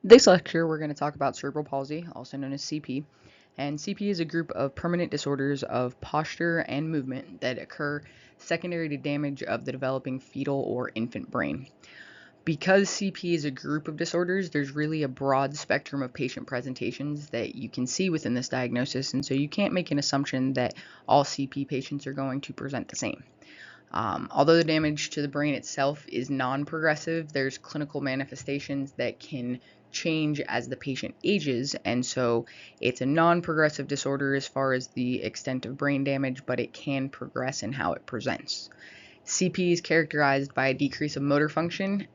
This lecture, we're going to talk about cerebral palsy, also known as CP. And CP is a group of permanent disorders of posture and movement that occur secondary to damage of the developing fetal or infant brain. Because CP is a group of disorders, there's really a broad spectrum of patient presentations that you can see within this diagnosis, and so you can't make an assumption that all CP patients are going to present the same. Although the damage to the brain itself is non-progressive, there's clinical manifestations that can change as the patient ages, and so it's a non-progressive disorder as far as the extent of brain damage, but it can progress in how it presents. CP is characterized by a decrease of motor function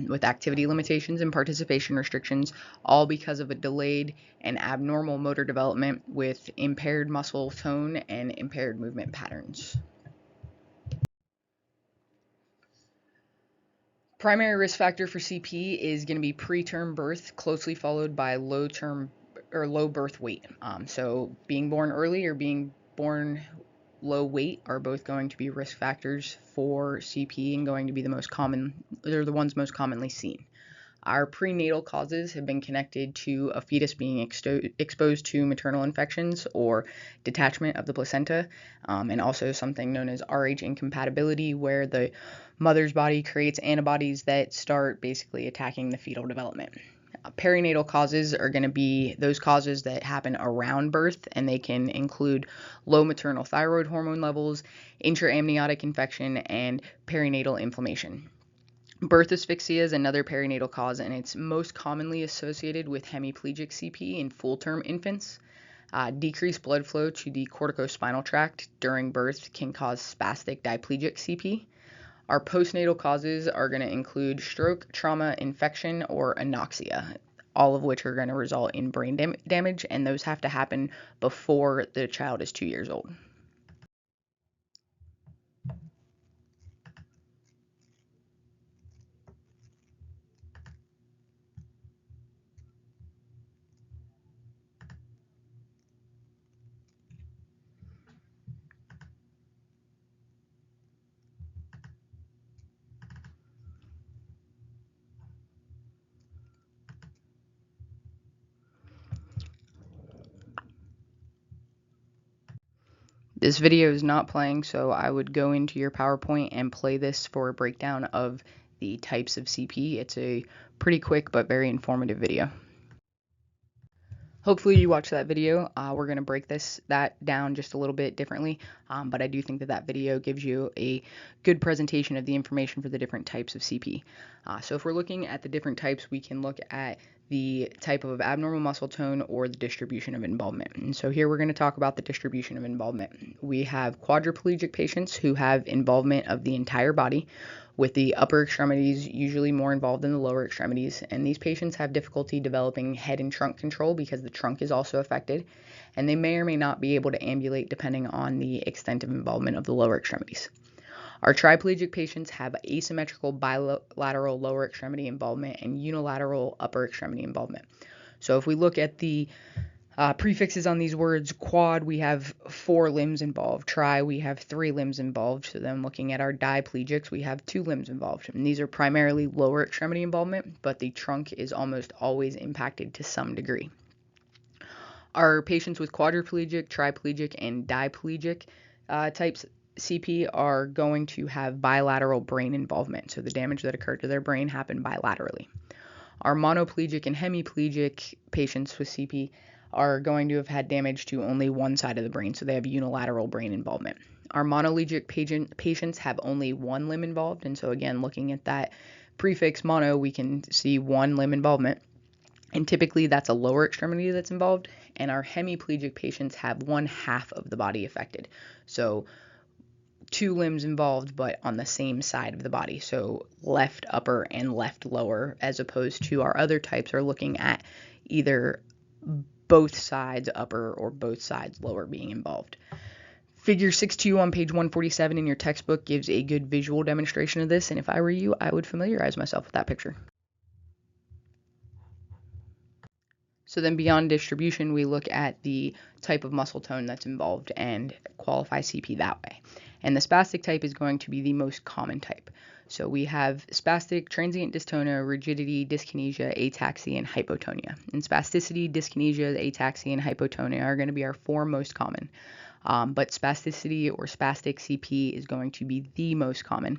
with activity limitations and participation restrictions, all because of a delayed and abnormal motor development with impaired muscle tone and impaired movement patterns. Primary risk factor for CP is going to be preterm birth, closely followed by low birth weight. So being born early or being born low weight are both going to be risk factors for CP and going to be they're the ones most commonly seen. Our prenatal causes have been connected to a fetus being exposed to maternal infections or detachment of the placenta, and also something known as Rh incompatibility, where the mother's body creates antibodies that start basically attacking the fetal development. Perinatal causes are going to be those causes that happen around birth, and they can include low maternal thyroid hormone levels, intraamniotic infection, and perinatal inflammation. Birth asphyxia is another perinatal cause, and it's most commonly associated with hemiplegic CP in full-term infants. Decreased blood flow to the corticospinal tract during birth can cause spastic diplegic CP. Our postnatal causes are going to include stroke, trauma, infection, or anoxia, all of which are going to result in brain damage, and those have to happen before the child is 2 years old. This video is not playing, so I would go into your PowerPoint and play this for a breakdown of the types of CP. It's a pretty quick but very informative video. Hopefully you watched that video. We're going to break that down just a little bit differently, but I do think that video gives you a good presentation of the information for the different types of CP. So if we're looking at the different types, we can look at the type of abnormal muscle tone or the distribution of involvement. And so here we're going to talk about the distribution of involvement. We have quadriplegic patients who have involvement of the entire body, with the upper extremities usually more involved than the lower extremities. And these patients have difficulty developing head and trunk control because the trunk is also affected, and they may or may not be able to ambulate depending on the extent of involvement of the lower extremities. Our triplegic patients have asymmetrical bilateral lower extremity involvement and unilateral upper extremity involvement. So if we look at the prefixes on these words, quad, we have 4 limbs involved. Tri, we have 3 limbs involved. So then looking at our diplegics, we have 2 limbs involved. And these are primarily lower extremity involvement, but the trunk is almost always impacted to some degree. Our patients with quadriplegic, triplegic, and diplegic types CP are going to have bilateral brain involvement. So the damage that occurred to their brain happened bilaterally. Our monoplegic and hemiplegic patients with CP are going to have had damage to only one side of the brain, so they have unilateral brain involvement. Our monolegic patients have only one limb involved, and so again, looking at that prefix mono, we can see one limb involvement. And typically that's a lower extremity that's involved, and our hemiplegic patients have 1/2 of the body affected. So 2 limbs involved, but on the same side of the body. So left upper and left lower, as opposed to our other types are looking at either both sides upper or both sides lower being involved. Figure 6.2 on page 147 in your textbook gives a good visual demonstration of this, and if I were you, I would familiarize myself with that picture. So then beyond distribution, we look at the type of muscle tone that's involved and qualify CP that way. And the spastic type is going to be the most common type. So we have spastic, transient dystonia, rigidity, dyskinesia, ataxia, and hypotonia. And spasticity, dyskinesia, ataxia, and hypotonia are going to be our 4 most common. But spasticity or spastic CP is going to be the most common.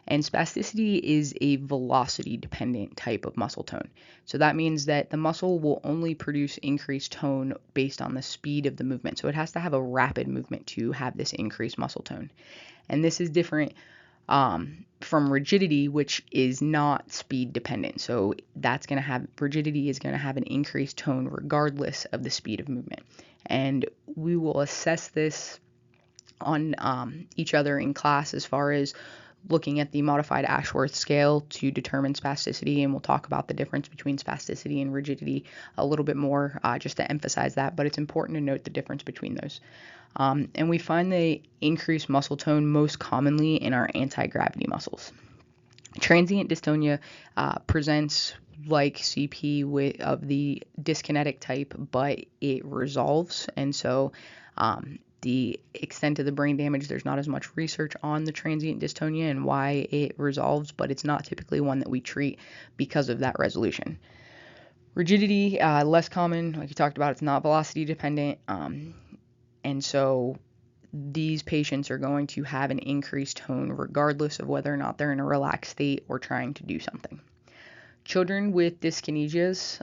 And spasticity is a velocity dependent type of muscle tone. So that means that the muscle will only produce increased tone based on the speed of the movement. So it has to have a rapid movement to have this increased muscle tone. And this is different from rigidity, which is not speed dependent. So rigidity is going to have an increased tone regardless of the speed of movement. And we will assess this on each other in class as far as looking at the modified Ashworth scale to determine spasticity, and we'll talk about the difference between spasticity and rigidity a little bit more just to emphasize that, but it's important to note the difference between those. And we find the increased muscle tone most commonly in our anti-gravity muscles. Transient dystonia presents like CP of the dyskinetic type, but it resolves, and so the extent of the brain damage, there's not as much research on the transient dystonia and why it resolves, but it's not typically one that we treat because of that resolution. Rigidity, less common, like you talked about, it's not velocity dependent, and so these patients are going to have an increased tone regardless of whether or not they're in a relaxed state or trying to do something. Children with dyskinesias,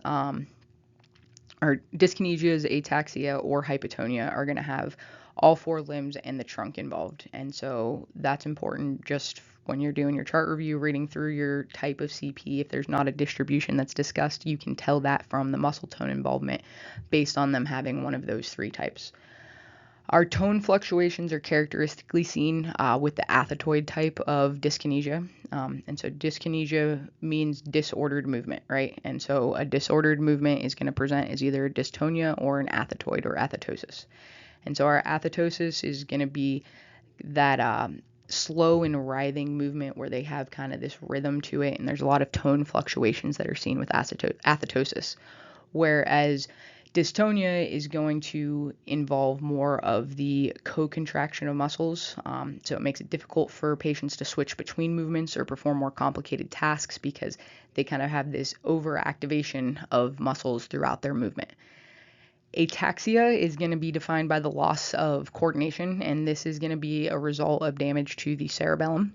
ataxia, or hypotonia are going to have all 4 limbs and the trunk involved. And so that's important just when you're doing your chart review, reading through your type of CP. If there's not a distribution that's discussed, you can tell that from the muscle tone involvement based on them having one of those 3 types. Our tone fluctuations are characteristically seen with the athetoid type of dyskinesia. And so dyskinesia means disordered movement, right? And so a disordered movement is going to present as either a dystonia or an athetoid or athetosis. And so our athetosis is going to be that slow and writhing movement where they have kind of this rhythm to it, and there's a lot of tone fluctuations that are seen with athetosis. Whereas dystonia is going to involve more of the co-contraction of muscles, so it makes it difficult for patients to switch between movements or perform more complicated tasks because they kind of have this overactivation of muscles throughout their movement. Ataxia is going to be defined by the loss of coordination, and this is going to be a result of damage to the cerebellum.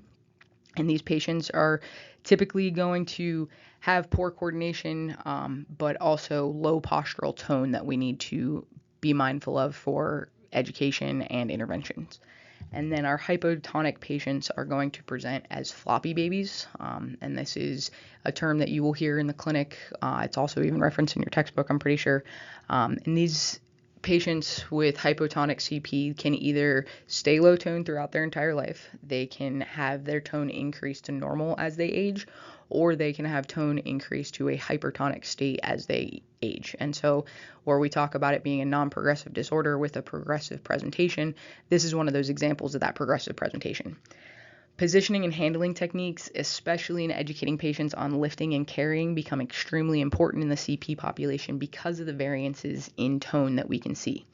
And these patients are typically going to have poor coordination, but also low postural tone that we need to be mindful of for education and interventions. And then our hypotonic patients are going to present as floppy babies, and this is a term that you will hear in the clinic. It's also even referenced in your textbook, I'm pretty sure. And these patients with hypotonic CP can either stay low tone throughout their entire life, they can have their tone increase to normal as they age, or they can have tone increase to a hypertonic state as they age. And so where we talk about it being a non-progressive disorder with a progressive presentation, this is one of those examples of that progressive presentation. Positioning and handling techniques, especially in educating patients on lifting and carrying, become extremely important in the CP population because of the variances in tone that we can see.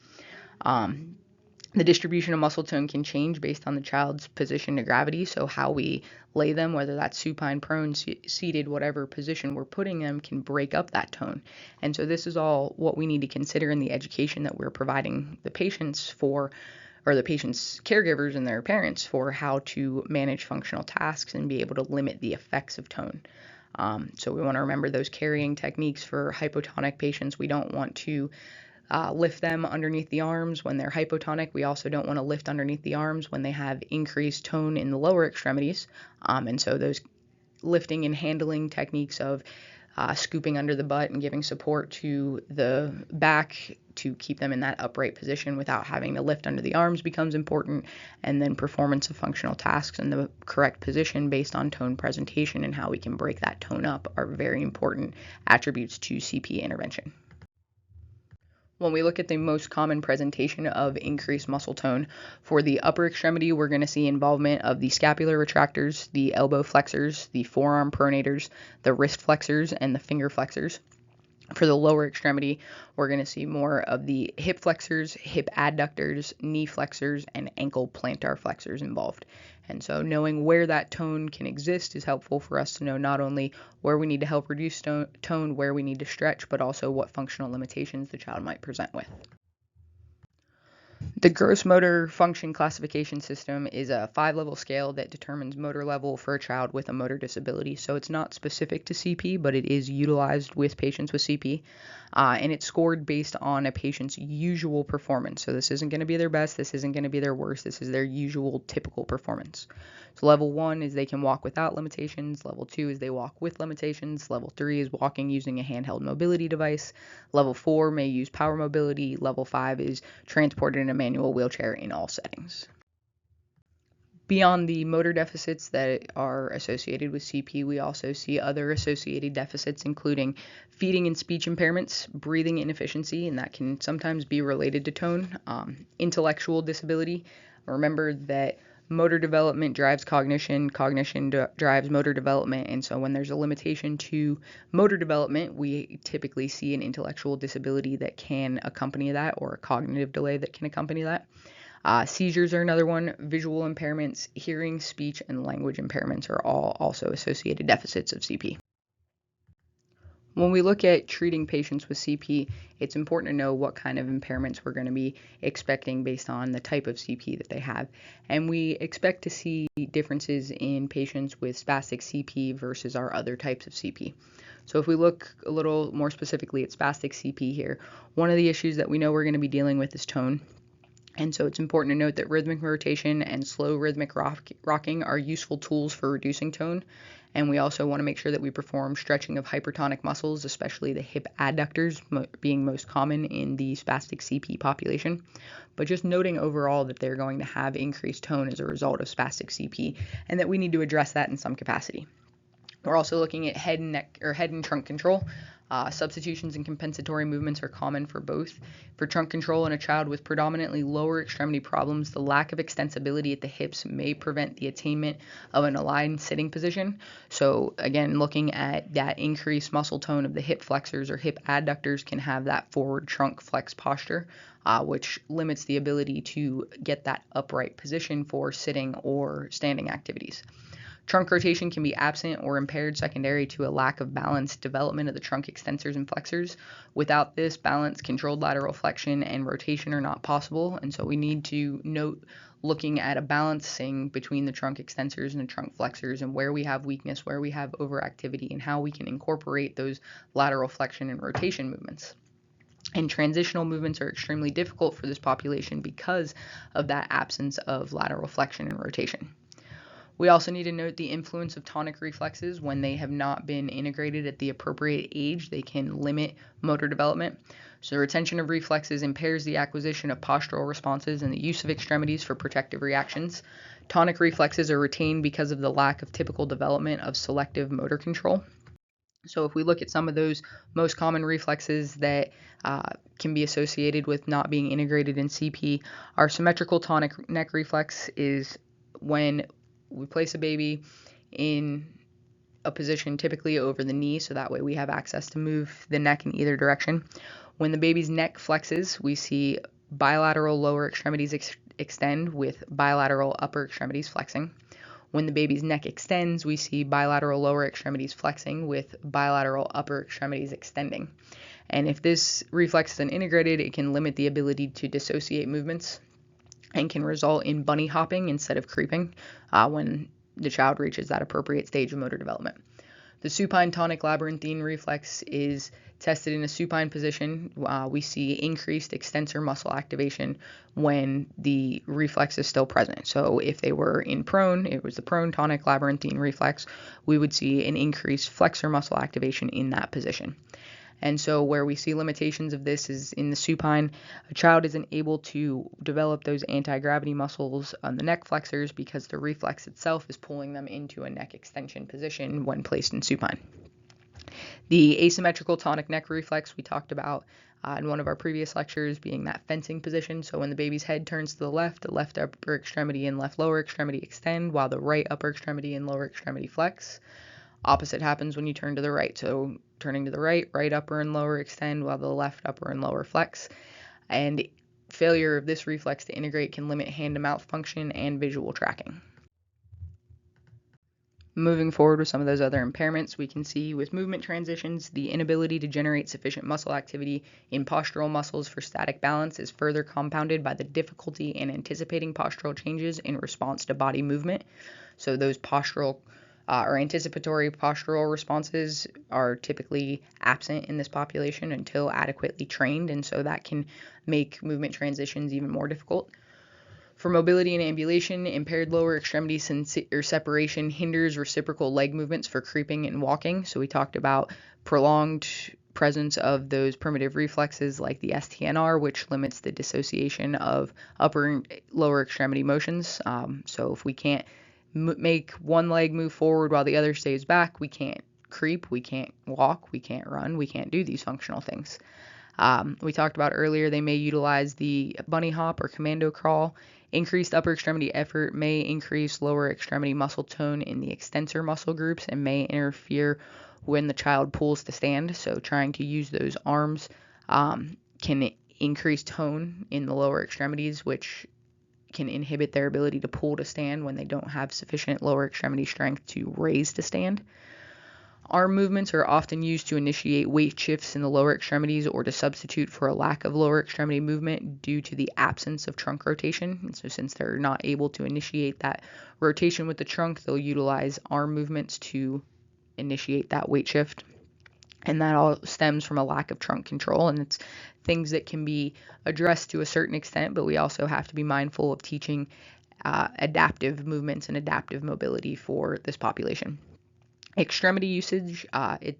The distribution of muscle tone can change based on the child's position to gravity, so how we lay them, whether that's supine, prone, seated, whatever position we're putting them, can break up that tone. And so this is all what we need to consider in the education that we're providing the patients for, or the patient's caregivers and their parents, for how to manage functional tasks and be able to limit the effects of tone. So we want to remember those carrying techniques for hypotonic patients. We don't want to lift them underneath the arms when they're hypotonic. We also don't want to lift underneath the arms when they have increased tone in the lower extremities. And so those lifting and handling techniques of scooping under the butt and giving support to the back to keep them in that upright position without having to lift under the arms becomes important. And then performance of functional tasks in the correct position based on tone presentation and how we can break that tone up are very important attributes to CP intervention. When we look at the most common presentation of increased muscle tone, for the upper extremity, we're going to see involvement of the scapular retractors, the elbow flexors, the forearm pronators, the wrist flexors, and the finger flexors. For the lower extremity, we're going to see more of the hip flexors, hip adductors, knee flexors, and ankle plantar flexors involved. And so knowing where that tone can exist is helpful for us to know not only where we need to help reduce tone, where we need to stretch, but also what functional limitations the child might present with. The gross motor function classification system is a 5-level scale that determines motor level for a child with a motor disability. So it's not specific to CP, but it is utilized with patients with CP. And it's scored based on a patient's usual performance. So this isn't going to be their best, this isn't going to be their worst, this is their usual typical performance. So level 1 is they can walk without limitations. Level 2 is they walk with limitations. Level 3 is walking using a handheld mobility device. Level 4 may use power mobility. Level 5 is transported in a manual wheelchair in all settings. Beyond the motor deficits that are associated with CP, we also see other associated deficits, including feeding and speech impairments, breathing inefficiency, and that can sometimes be related to tone, intellectual disability. Remember that motor development drives cognition, cognition drives motor development, and so when there's a limitation to motor development, we typically see an intellectual disability that can accompany that, or a cognitive delay that can accompany that. Seizures are another one. Visual impairments, hearing, speech, and language impairments are all also associated deficits of CP. When we look at treating patients with CP, it's important to know what kind of impairments we're going to be expecting based on the type of CP that they have. And we expect to see differences in patients with spastic CP versus our other types of CP. So if we look a little more specifically at spastic CP here, one of the issues that we know we're going to be dealing with is tone. And so it's important to note that rhythmic rotation and slow rhythmic rocking are useful tools for reducing tone. And we also want to make sure that we perform stretching of hypertonic muscles, especially the hip adductors being most common in the spastic CP population. But just noting overall that they're going to have increased tone as a result of spastic CP, and that we need to address that in some capacity. We're also looking at head and trunk control. Substitutions and compensatory movements are common for both. For trunk control in a child with predominantly lower extremity problems, the lack of extensibility at the hips may prevent the attainment of an aligned sitting position. So again, looking at that increased muscle tone of the hip flexors or hip adductors can have that forward trunk flex posture, which limits the ability to get that upright position for sitting or standing activities. Trunk rotation can be absent or impaired secondary to a lack of balanced development of the trunk extensors and flexors. Without this balance, controlled lateral flexion and rotation are not possible, and so we need to note looking at a balancing between the trunk extensors and the trunk flexors and where we have weakness, where we have overactivity, and how we can incorporate those lateral flexion and rotation movements. And transitional movements are extremely difficult for this population because of that absence of lateral flexion and rotation. We also need to note the influence of tonic reflexes. When they have not been integrated at the appropriate age, they can limit motor development. So retention of reflexes impairs the acquisition of postural responses and the use of extremities for protective reactions. Tonic reflexes are retained because of the lack of typical development of selective motor control. So if we look at some of those most common reflexes that can be associated with not being integrated in CP, our symmetrical tonic neck reflex is when we place a baby in a position typically over the knee, so that way we have access to move the neck in either direction. When the baby's neck flexes, we see bilateral lower extremities extend with bilateral upper extremities flexing. When the baby's neck extends, we see bilateral lower extremities flexing with bilateral upper extremities extending. And if this reflex isn't integrated, it can limit the ability to dissociate movements and can result in bunny hopping instead of creeping when the child reaches that appropriate stage of motor development. The supine tonic labyrinthine reflex is tested in a supine position. We see increased extensor muscle activation when the reflex is still present. So if they were in prone, it was the prone tonic labyrinthine reflex, we would see an increased flexor muscle activation in that position. And so where we see limitations of this is in the supine. A child isn't able to develop those anti-gravity muscles on the neck flexors because the reflex itself is pulling them into a neck extension position when placed in supine. The asymmetrical tonic neck reflex we talked about in one of our previous lectures being that fencing position. So when the baby's head turns to the left upper extremity and left lower extremity extend while the right upper extremity and lower extremity flex. Opposite happens when you turn to the right. So turning to the right, right upper and lower extend, while the left upper and lower flex. And failure of this reflex to integrate can limit hand-to-mouth function and visual tracking. Moving forward with some of those other impairments, we can see with movement transitions, the inability to generate sufficient muscle activity in postural muscles for static balance is further compounded by the difficulty in anticipating postural changes in response to body movement. So those postural or anticipatory postural responses are typically absent in this population until adequately trained, and so that can make movement transitions even more difficult. For mobility and ambulation, impaired lower extremity separation hinders reciprocal leg movements for creeping and walking. So we talked about prolonged presence of those primitive reflexes like the STNR, which limits the dissociation of upper and lower extremity motions. So if we can't make one leg move forward while the other stays back, we can't creep, we can't walk, we can't run, we can't do these functional things. We talked about earlier, they may utilize the bunny hop or commando crawl. Increased upper extremity effort may increase lower extremity muscle tone in the extensor muscle groups and may interfere when the child pulls to stand. So trying to use those arms can increase tone in the lower extremities, which can inhibit their ability to pull to stand when they don't have sufficient lower extremity strength to raise to stand. Arm movements are often used to initiate weight shifts in the lower extremities or to substitute for a lack of lower extremity movement due to the absence of trunk rotation. And so since they're not able to initiate that rotation with the trunk, they'll utilize arm movements to initiate that weight shift. And that all stems from a lack of trunk control, and it's things that can be addressed to a certain extent, but we also have to be mindful of teaching adaptive movements and adaptive mobility for this population. Extremity usage,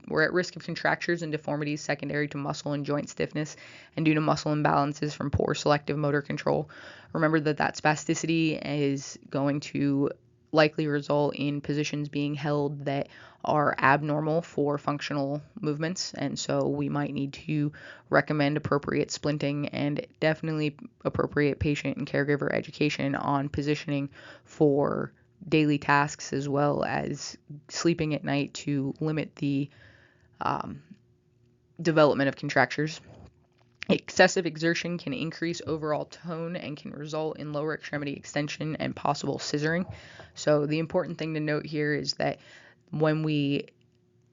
we're at risk of contractures and deformities secondary to muscle and joint stiffness and due to muscle imbalances from poor selective motor control. Remember that spasticity is going to likely result in positions being held that are abnormal for functional movements, and so we might need to recommend appropriate splinting and definitely appropriate patient and caregiver education on positioning for daily tasks as well as sleeping at night to limit the development of contractures. Excessive exertion can increase overall tone and can result in lower extremity extension and possible scissoring. So the important thing to note here is that when we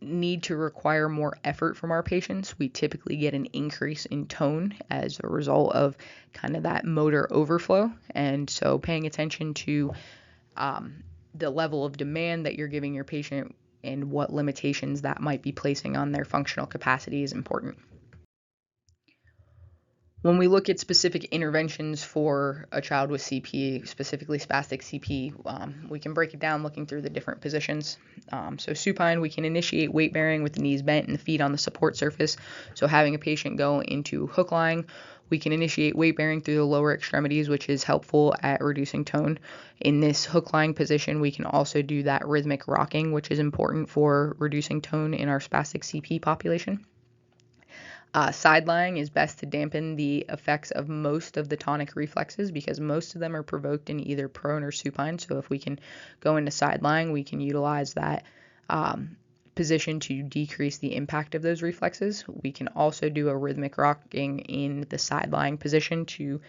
need to require more effort from our patients, we typically get an increase in tone as a result of kind of that motor overflow. And so paying attention to the level of demand that you're giving your patient and what limitations that might be placing on their functional capacity is important. When we look at specific interventions for a child with CP, specifically spastic CP, we can break it down looking through the different positions. So supine, we can initiate weight bearing with the knees bent and the feet on the support surface. So having a patient go into hook lying, we can initiate weight bearing through the lower extremities, which is helpful at reducing tone. In this hook lying position, we can also do that rhythmic rocking, which is important for reducing tone in our spastic CP population. Side lying is best to dampen the effects of most of the tonic reflexes because most of them are provoked in either prone or supine. So if we can go into side lying, we can utilize that position to decrease the impact of those reflexes. We can also do a rhythmic rocking in the side lying position to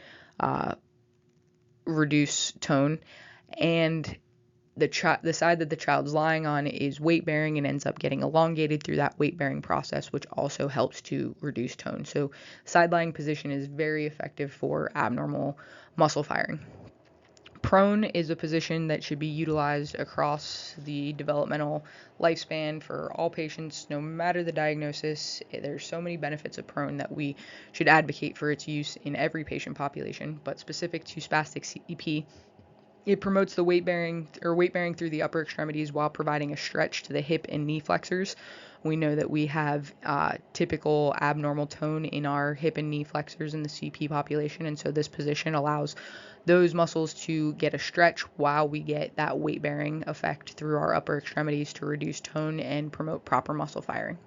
reduce tone. And the side that the child's lying on is weight bearing and ends up getting elongated through that weight bearing process, which also helps to reduce tone. So side lying position is very effective for abnormal muscle firing. Prone is a position that should be utilized across the developmental lifespan for all patients, no matter the diagnosis. There's so many benefits of prone that we should advocate for its use in every patient population, but specific to spastic CP, it promotes the weight bearing through the upper extremities while providing a stretch to the hip and knee flexors. We know that we have typical abnormal tone in our hip and knee flexors in the CP population, and so this position allows those muscles to get a stretch while we get that weight bearing effect through our upper extremities to reduce tone and promote proper muscle firing.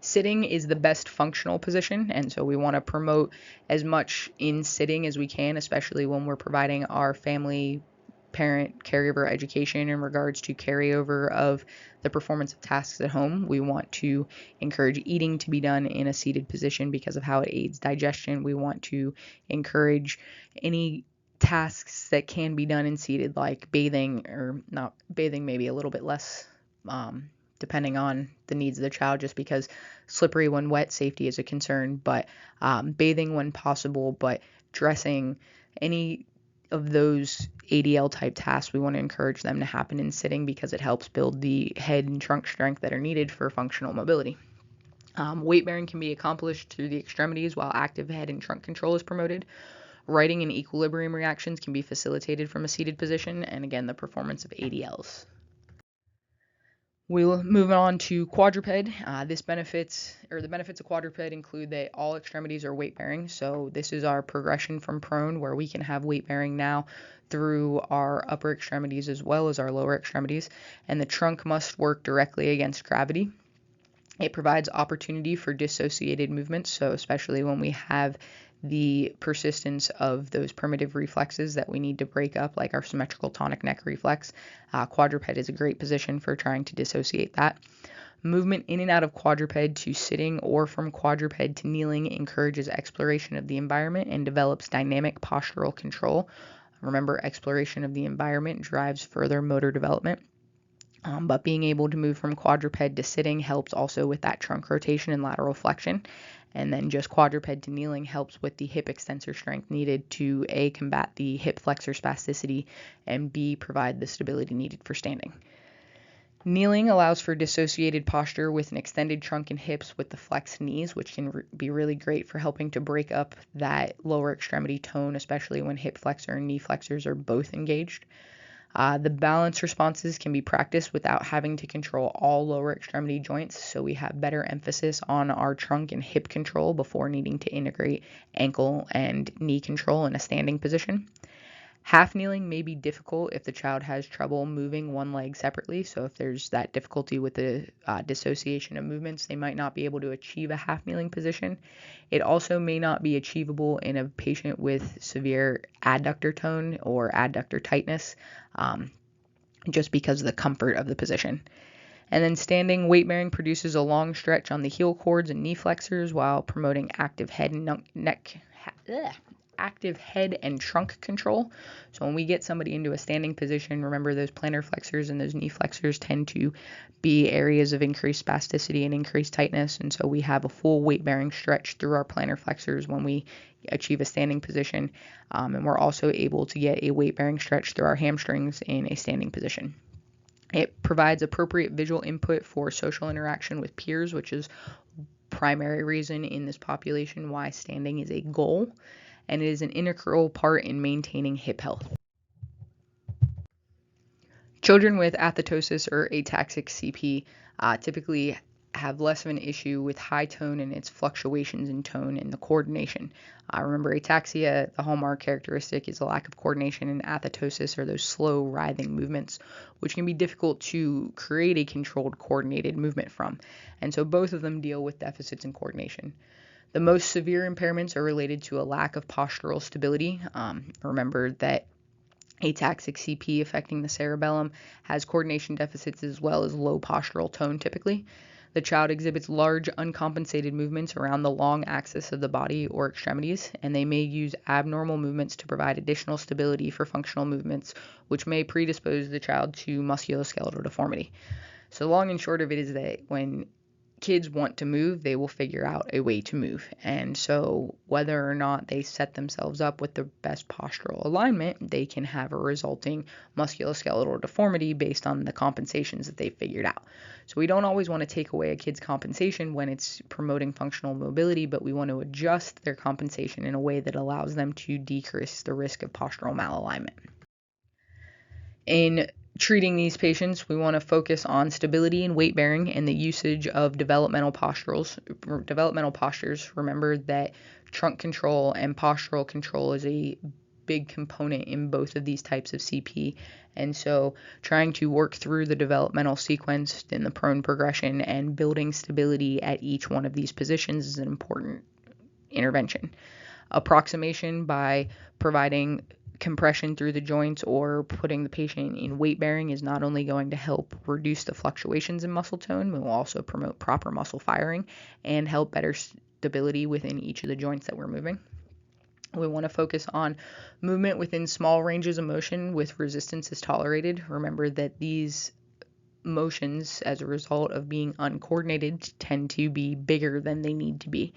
Sitting is the best functional position, and so we want to promote as much in sitting as we can, especially when we're providing our family parent caregiver education in regards to carryover of the performance of tasks at home. We want to encourage eating to be done in a seated position because of how it aids digestion. We want to encourage any tasks that can be done in seated, like bathing, or not bathing, maybe a little bit less, depending on the needs of the child, just because slippery when wet, safety is a concern, but bathing when possible, but dressing, any of those ADL type tasks, we want to encourage them to happen in sitting because it helps build the head and trunk strength that are needed for functional mobility. Weight bearing can be accomplished through the extremities while active head and trunk control is promoted. Writing and equilibrium reactions can be facilitated from a seated position, and again, the performance of ADLs. We'll move on to quadruped. The benefits of quadruped include that all extremities are weight bearing. So this is our progression from prone, where we can have weight bearing now through our upper extremities as well as our lower extremities, and the trunk must work directly against gravity. It provides opportunity for dissociated movements, so especially when we have the persistence of those primitive reflexes that we need to break up, like our symmetrical tonic neck reflex. Quadruped is a great position for trying to dissociate that. Movement in and out of quadruped to sitting or from quadruped to kneeling encourages exploration of the environment and develops dynamic postural control. Remember, exploration of the environment drives further motor development. But being able to move from quadruped to sitting helps also with that trunk rotation and lateral flexion. And then just quadruped to kneeling helps with the hip extensor strength needed to A, combat the hip flexor spasticity, and B, provide the stability needed for standing. Kneeling allows for dissociated posture with an extended trunk and hips with the flexed knees, which can be really great for helping to break up that lower extremity tone, especially when hip flexor and knee flexors are both engaged. The balance responses can be practiced without having to control all lower extremity joints, so we have better emphasis on our trunk and hip control before needing to integrate ankle and knee control in a standing position. Half kneeling may be difficult if the child has trouble moving one leg separately, so if there's that difficulty with the dissociation of movements, they might not be able to achieve a half kneeling position. It also may not be achievable in a patient with severe adductor tone or adductor tightness, just because of the comfort of the position. And then standing weight bearing produces a long stretch on the heel cords and knee flexors while promoting active head and trunk control. So when we get somebody into a standing position, remember those plantar flexors and those knee flexors tend to be areas of increased spasticity and increased tightness. And so we have a full weight bearing stretch through our plantar flexors when we achieve a standing position. And we're also able to get a weight bearing stretch through our hamstrings in a standing position. It provides appropriate visual input for social interaction with peers, which is primary reason in this population why standing is a goal, and it is an integral part in maintaining hip health. Children with athetosis or ataxic CP typically have less of an issue with high tone and its fluctuations in tone and the coordination. Remember, ataxia, the hallmark characteristic is a lack of coordination, and athetosis are those slow writhing movements, which can be difficult to create a controlled coordinated movement from. And so both of them deal with deficits in coordination. The most severe impairments are related to a lack of postural stability. Remember that ataxic CP affecting the cerebellum has coordination deficits as well as low postural tone typically. The child exhibits large uncompensated movements around the long axis of the body or extremities, and they may use abnormal movements to provide additional stability for functional movements, which may predispose the child to musculoskeletal deformity. So long and short of it is that when kids want to move, they will figure out a way to move. And so whether or not they set themselves up with the best postural alignment, they can have a resulting musculoskeletal deformity based on the compensations that they've figured out. So we don't always want to take away a kid's compensation when it's promoting functional mobility, but we want to adjust their compensation in a way that allows them to decrease the risk of postural malalignment. In treating these patients, we want to focus on stability and weight bearing and the usage of developmental postures. Remember that trunk control and postural control is a big component in both of these types of CP. And so trying to work through the developmental sequence in the prone progression and building stability at each one of these positions is an important intervention. Approximation by providing compression through the joints or putting the patient in weight bearing is not only going to help reduce the fluctuations in muscle tone, but will also promote proper muscle firing and help better stability within each of the joints that we're moving. We want to focus on movement within small ranges of motion with resistance is tolerated. Remember that these motions, as a result of being uncoordinated, tend to be bigger than they need to be.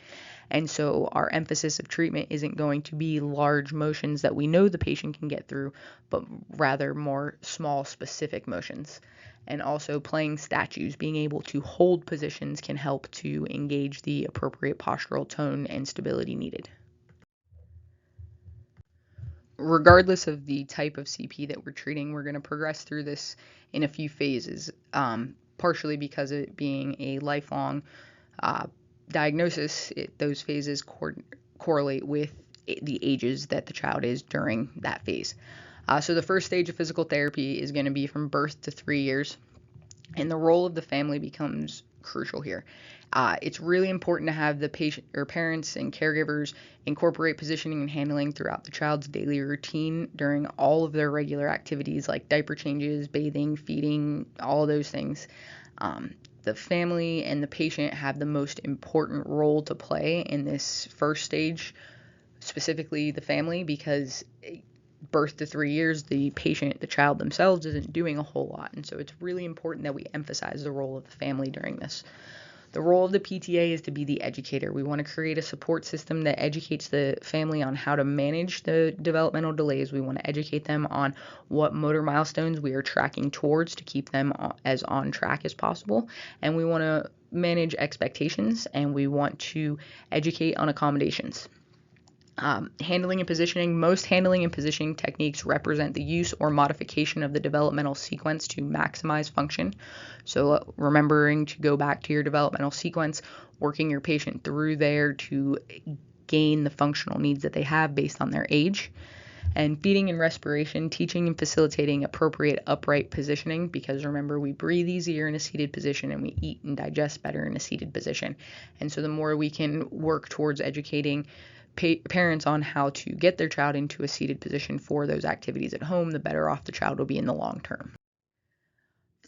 And so our emphasis of treatment isn't going to be large motions that we know the patient can get through, but rather more small specific motions. And also playing statues, being able to hold positions can help to engage the appropriate postural tone and stability needed. Regardless of the type of CP that we're treating, we're going to progress through this in a few phases, partially because of it being a lifelong diagnosis. Those phases correlate with the ages that the child is during that phase. So the first stage of physical therapy is going to be from birth to 3 years, and the role of the family becomes crucial here. It's really important to have the patient or parents and caregivers incorporate positioning and handling throughout the child's daily routine during all of their regular activities like diaper changes, bathing, feeding, all of those things. The family and the patient have the most important role to play in this first stage, specifically the family, because birth to 3 years, the patient, the child themselves, isn't doing a whole lot. And so it's really important that we emphasize the role of the family during this. The role of the PTA is to be the educator. We want to create a support system that educates the family on how to manage the developmental delays. We want to educate them on what motor milestones we are tracking towards to keep them as on track as possible. And we want to manage expectations, and we want to educate on accommodations. Handling and positioning. Most handling and positioning techniques represent the use or modification of the developmental sequence to maximize function. So remembering to go back to your developmental sequence, working your patient through there to gain the functional needs that they have based on their age. And feeding and respiration, teaching and facilitating appropriate upright positioning, because remember, we breathe easier in a seated position and we eat and digest better in a seated position. And so the more we can work towards educating parents on how to get their child into a seated position for those activities at home, the better off the child will be in the long term.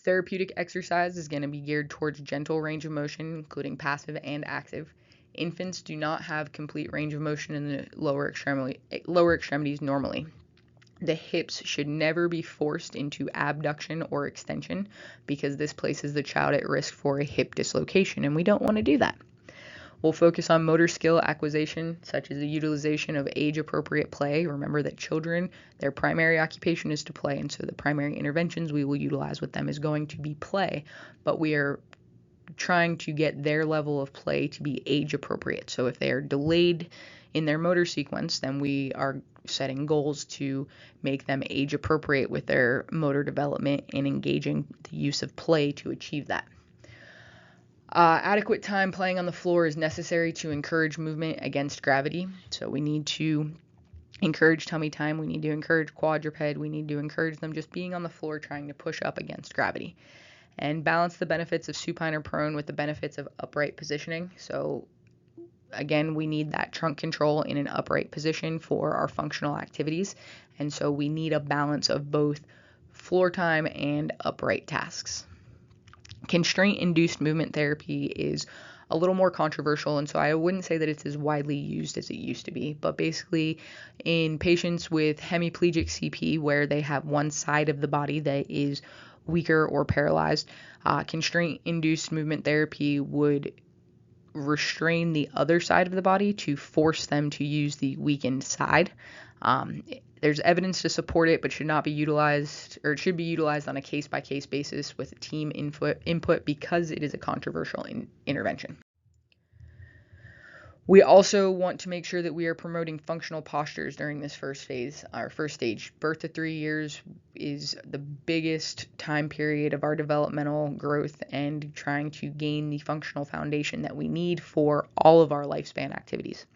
Therapeutic exercise is going to be geared towards gentle range of motion, including passive and active. Infants do not have complete range of motion in the lower extremities normally. The hips should never be forced into abduction or extension, because this places the child at risk for a hip dislocation, and we don't want to do that. We'll focus on motor skill acquisition, such as the utilization of age-appropriate play. Remember that children, their primary occupation is to play, and so the primary interventions we will utilize with them is going to be play, but we are trying to get their level of play to be age-appropriate. So if they are delayed in their motor sequence, then we are setting goals to make them age-appropriate with their motor development and engaging the use of play to achieve that. Adequate time playing on the floor is necessary to encourage movement against gravity. So we need to encourage tummy time. We need to encourage quadruped. We need to encourage them just being on the floor trying to push up against gravity. And balance the benefits of supine or prone with the benefits of upright positioning. So again, we need that trunk control in an upright position for our functional activities. And so we need a balance of both floor time and upright tasks. Constraint-induced movement therapy is a little more controversial, and so I wouldn't say that it's as widely used as it used to be. But basically, in patients with hemiplegic CP, where they have one side of the body that is weaker or paralyzed, constraint-induced movement therapy would restrain the other side of the body to force them to use the weakened side. There's evidence to support it, but should not be utilized, or it should be utilized on a case-by-case basis with team input because it is a controversial intervention. We also want to make sure that we are promoting functional postures during this first phase, our first stage. Birth to 3 years is the biggest time period of our developmental growth and trying to gain the functional foundation that we need for all of our lifespan activities.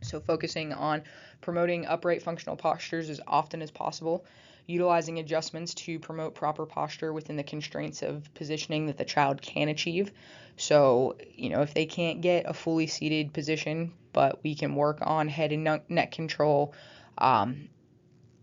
So focusing on promoting upright functional postures as often as possible, utilizing adjustments to promote proper posture within the constraints of positioning that the child can achieve. So, if they can't get a fully seated position, but we can work on head and neck control,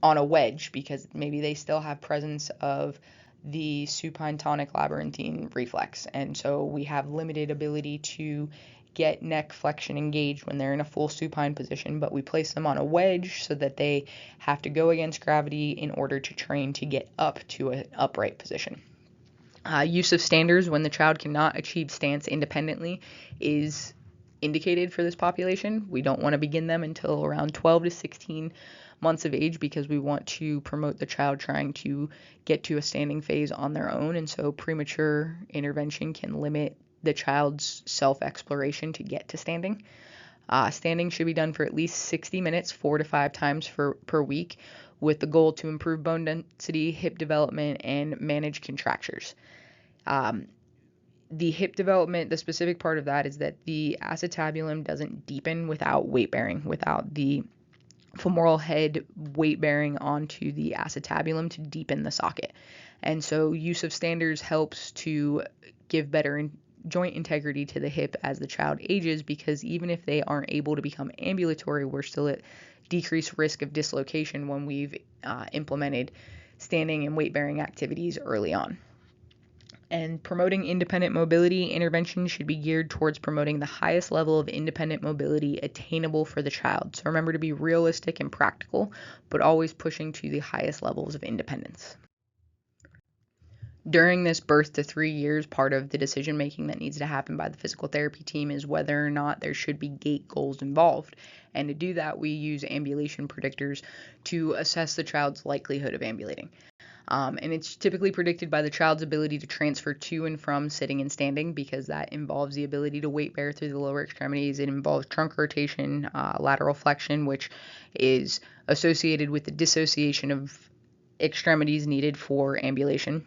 on a wedge because maybe they still have presence of the supine tonic labyrinthine reflex. And so we have limited ability to get neck flexion engaged when they're in a full supine position, but we place them on a wedge so that they have to go against gravity in order to train to get up to an upright position. Use of standers when the child cannot achieve stance independently is indicated for this population. We don't want to begin them until around 12 to 16 months of age because we want to promote the child trying to get to a standing phase on their own. And so premature intervention can limit the child's self-exploration to get to standing. Standing should be done for at least 60 minutes, 4 to 5 times per week, with the goal to improve bone density, hip development, and manage contractures. The hip development, the specific part of that is that the acetabulum doesn't deepen without weight bearing, without the femoral head weight bearing onto the acetabulum to deepen the socket. And so use of standers helps to give better joint integrity to the hip as the child ages, because even if they aren't able to become ambulatory, we're still at decreased risk of dislocation when we've implemented standing and weight bearing activities early on. And promoting independent mobility intervention should be geared towards promoting the highest level of independent mobility attainable for the child. So remember to be realistic and practical, but always pushing to the highest levels of independence. During this birth to 3 years, part of the decision making that needs to happen by the physical therapy team is whether or not there should be gait goals involved. And to do that, we use ambulation predictors to assess the child's likelihood of ambulating. And it's typically predicted by the child's ability to transfer to and from sitting and standing, because that involves the ability to weight bear through the lower extremities. It involves trunk rotation, lateral flexion, which is associated with the dissociation of extremities needed for ambulation.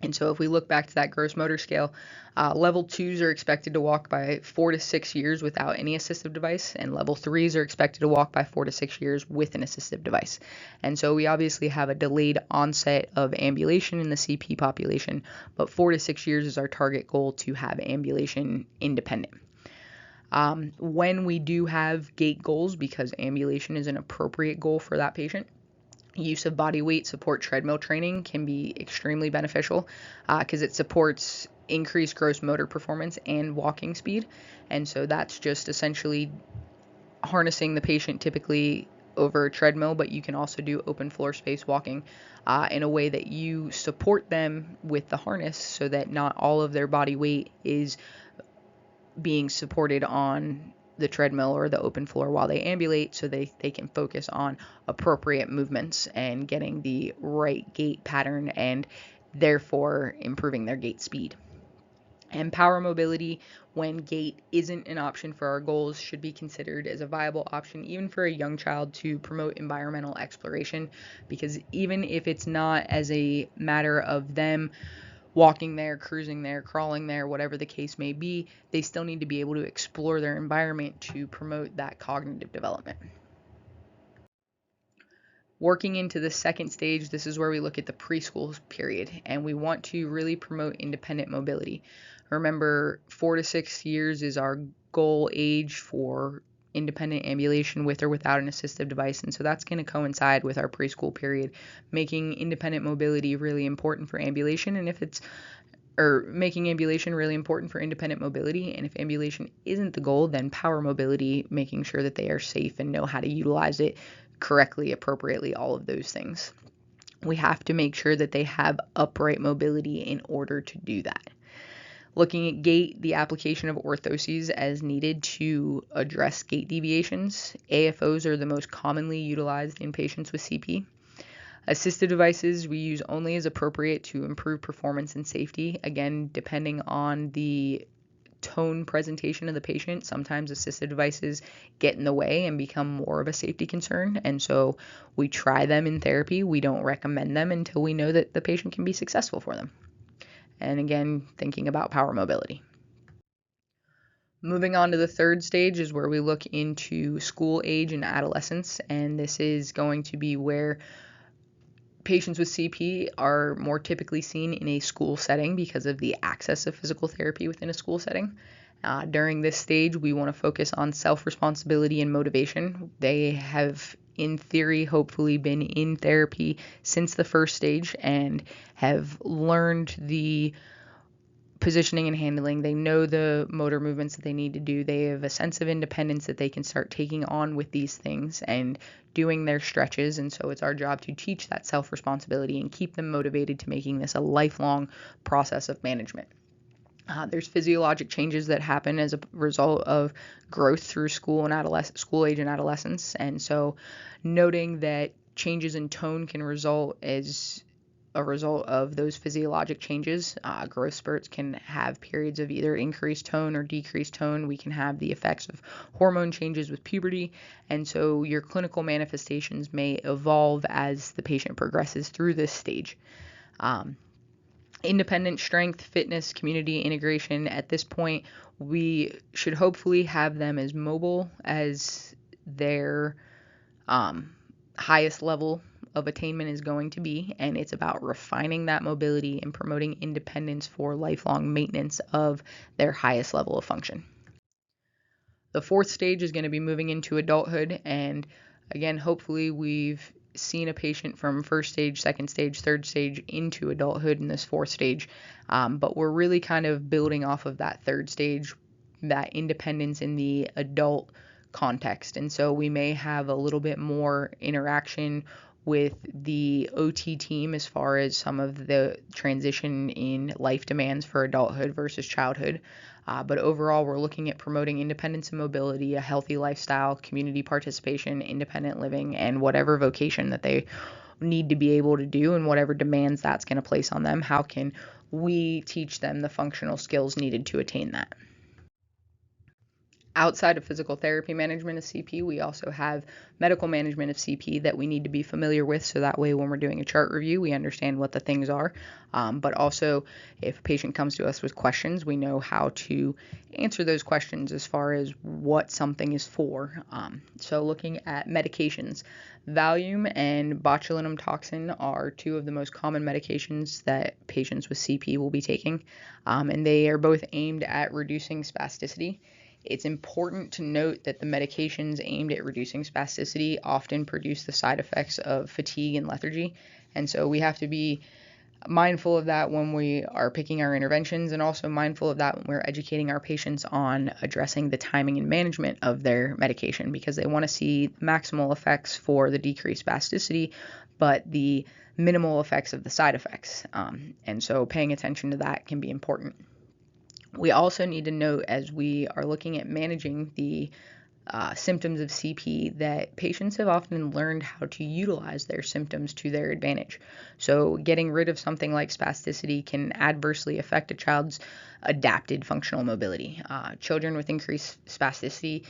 And so if we look back to that gross motor scale, level 2s are expected to walk by 4 to 6 years without any assistive device, and level 3s are expected to walk by 4 to 6 years with an assistive device. And so we obviously have a delayed onset of ambulation in the CP population, but 4 to 6 years is our target goal to have ambulation independent. When we do have gait goals, because ambulation is an appropriate goal for that patient, use of body weight support treadmill training can be extremely beneficial because it supports increased gross motor performance and walking speed. And so that's just essentially harnessing the patient typically over a treadmill, but you can also do open floor space walking in a way that you support them with the harness so that not all of their body weight is being supported on the treadmill or the open floor while they ambulate, so they can focus on appropriate movements and getting the right gait pattern and therefore improving their gait speed. And power mobility, when gait isn't an option for our goals, should be considered as a viable option even for a young child to promote environmental exploration, because even if it's not as a matter of them walking there, cruising there, crawling there, whatever the case may be, they still need to be able to explore their environment to promote that cognitive development. Working into the second stage, this is where we look at the preschool period, and we want to really promote independent mobility. Remember, 4 to 6 years is our goal age for independent ambulation with or without an assistive device, and so that's going to coincide with our preschool period, making independent mobility really important for ambulation, making ambulation really important for independent mobility. And if ambulation isn't the goal, then power mobility, making sure that they are safe and know how to utilize it correctly, appropriately, all of those things. We have to make sure that they have upright mobility in order to do that. Looking at gait, the application of orthoses as needed to address gait deviations. AFOs are the most commonly utilized in patients with CP. Assistive devices we use only as appropriate to improve performance and safety. Again, depending on the tone presentation of the patient, sometimes assistive devices get in the way and become more of a safety concern. And so we try them in therapy. We don't recommend them until we know that the patient can be successful for them. And again, thinking about power mobility. Moving on to the third stage is where we look into school age and adolescence. And this is going to be where patients with CP are more typically seen in a school setting because of the access of physical therapy within a school setting. During this stage, we want to focus on self-responsibility and motivation. They have, in theory, hopefully been in therapy since the first stage and have learned the positioning and handling. They know the motor movements that they need to do. They have a sense of independence that they can start taking on with these things and doing their stretches. And so it's our job to teach that self-responsibility and keep them motivated to making this a lifelong process of management. There's physiologic changes that happen as a result of growth through school age and adolescence. And so noting that changes in tone can result as a result of those physiologic changes. Growth spurts can have periods of either increased tone or decreased tone. We can have the effects of hormone changes with puberty. And so your clinical manifestations may evolve as the patient progresses through this stage. Independent strength, fitness, community integration. At this point, we should hopefully have them as mobile as their highest level of attainment is going to be, and it's about refining that mobility and promoting independence for lifelong maintenance of their highest level of function. The fourth stage is going to be moving into adulthood, and again, hopefully we've seen a patient from first stage, second stage, third stage into adulthood in this fourth stage, but we're really kind of building off of that third stage, that independence in the adult context. And so we may have a little bit more interaction with the OT team as far as some of the transition in life demands for adulthood versus childhood. But overall, we're looking at promoting independence and mobility, a healthy lifestyle, community participation, independent living, and whatever vocation that they need to be able to do and whatever demands that's going to place on them. How can we teach them the functional skills needed to attain that? Outside of physical therapy management of CP, we also have medical management of CP that we need to be familiar with, so that way when we're doing a chart review, we understand what the things are. But also, if a patient comes to us with questions, we know how to answer those questions as far as what something is for. So looking at medications, Valium and botulinum toxin are two of the most common medications that patients with CP will be taking, and they are both aimed at reducing spasticity. It's important to note that the medications aimed at reducing spasticity often produce the side effects of fatigue and lethargy. And so we have to be mindful of that when we are picking our interventions, and also mindful of that when we're educating our patients on addressing the timing and management of their medication, because they want to see maximal effects for the decreased spasticity, but the minimal effects of the side effects. And so paying attention to that can be important. We also need to note, as we are looking at managing the symptoms of CP, that patients have often learned how to utilize their symptoms to their advantage. So getting rid of something like spasticity can adversely affect a child's adapted functional mobility. Children with increased spasticity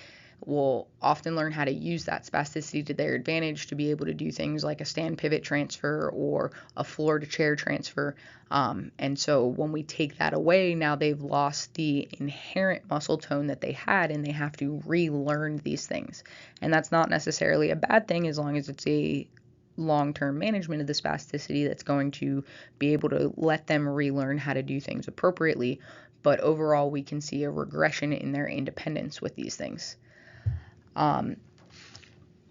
will often learn how to use that spasticity to their advantage to be able to do things like a stand pivot transfer or a floor to chair transfer. And so when we take that away, now they've lost the inherent muscle tone that they had, and they have to relearn these things. And that's not necessarily a bad thing, as long as it's a long-term management of the spasticity that's going to be able to let them relearn how to do things appropriately. But overall, we can see a regression in their independence with these things.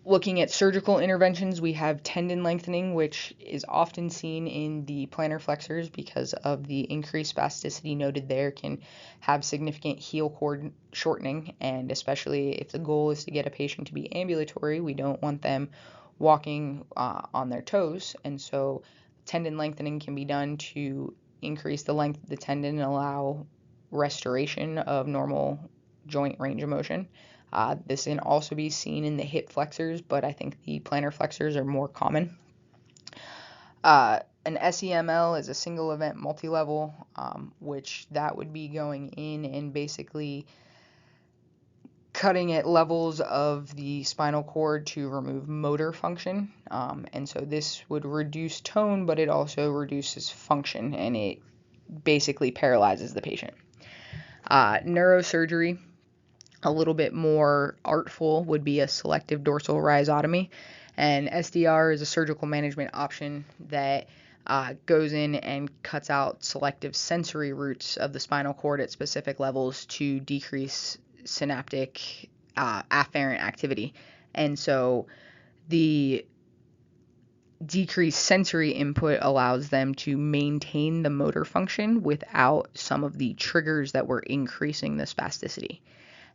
Looking at surgical interventions, we have tendon lengthening, which is often seen in the plantar flexors because of the increased spasticity noted there, can have significant heel cord shortening, and especially if the goal is to get a patient to be ambulatory, we don't want them walking on their toes, and so tendon lengthening can be done to increase the length of the tendon and allow restoration of normal joint range of motion. This can also be seen in the hip flexors, but I think the plantar flexors are more common. An SEML is a single event multi-level, which that would be going in and basically cutting at levels of the spinal cord to remove motor function. And so this would reduce tone, but it also reduces function, and it basically paralyzes the patient. Neurosurgery, a little bit more artful, would be a selective dorsal rhizotomy. And SDR is a surgical management option that goes in and cuts out selective sensory roots of the spinal cord at specific levels to decrease synaptic afferent activity. And so the decreased sensory input allows them to maintain the motor function without some of the triggers that were increasing the spasticity.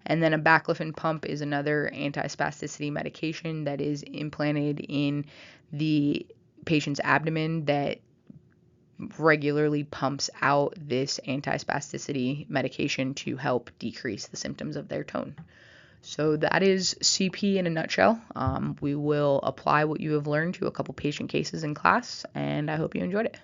And then a baclofen pump is another antispasticity medication that is implanted in the patient's abdomen that regularly pumps out this antispasticity medication to help decrease the symptoms of their tone. So that is CP in a nutshell. We will apply what you have learned to a couple patient cases in class, and I hope you enjoyed it.